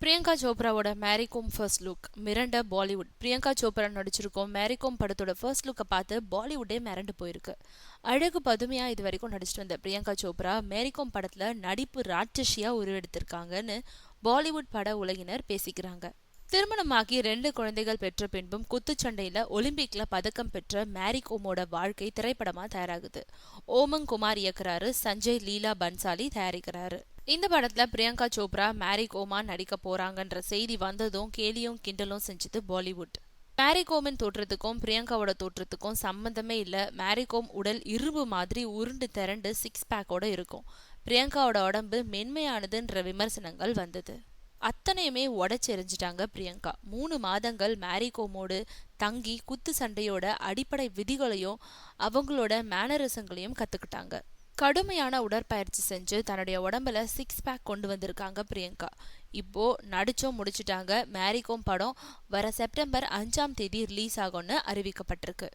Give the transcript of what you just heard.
Priyanka சோப்ராவோட Mary Kom first look மிரண்ட Bollywood. Priyanka Chopra நடிச்சிருக்கோம் Mary Kom படத்தோட first லுக்கை பார்த்து பாலிவுட்டே மிரண்டு போயிருக்கு. அழகு பதுமையா இது வரைக்கும் நடிச்சிட்டு வந்த பிரியங்கா சோப்ரா மேரிகோம் படத்துல நடிப்பு ராட்சசியா உருவெடுத்திருக்காங்கன்னு பாலிவுட் பட உலகினர் பேசிக்கிறாங்க. திருமணமாகி 2 குழந்தைகள் பெற்ற பின்பும் குத்துச்சண்டையில ஒலிம்பிக்ல பதக்கம் பெற்ற மேரிகோமோட வாழ்க்கை திரைப்படமா தயாராகுது. ஓமங் குமார் இயக்குறாரு, சஞ்சய் லீலா பன்சாலி தயாரிக்கிறாரு. இந்த படத்துல பிரியங்கா சோப்ரா மேரிகோமா நடிக்க போறாங்கன்ற செய்தி வந்ததும் கேலியும் கிண்டலும் செஞ்சது பாலிவுட். மேரிகோமின் தோற்றத்துக்கும் பிரியங்காவோட தோற்றத்துக்கும் சம்பந்தமே இல்ல. மேரிகோம் உடல் இரும்பு மாதிரி உருண்டு திரண்டு 6 பேக்கோட இருக்கும். பிரியங்காவோட உடம்பு மென்மையானதுன்ற விமர்சனங்கள் வந்தது. அத்தனையுமே உடைச்செறிஞ்சிட்டாங்க பிரியங்கா. 3 மாதங்கள் மேரிகோமோடு தங்கி குத்து சண்டையோட அடிப்படை விதிகளையும் அவங்களோட மேனரிசங்களையும் கத்துக்கிட்டாங்க. கடுமையான உடற்பயிற்சி செஞ்சு தன்னுடைய உடம்புல 6 பேக் கொண்டு வந்திருக்காங்க பிரியங்கா. இப்போ நடிச்சும் முடிச்சிட்டாங்க. மேரிகோம் படம் வர செப்டம்பர் 5ஆம் தேதி ரிலீஸ் ஆகும்னு அறிவிக்கப்பட்டிருக்கு.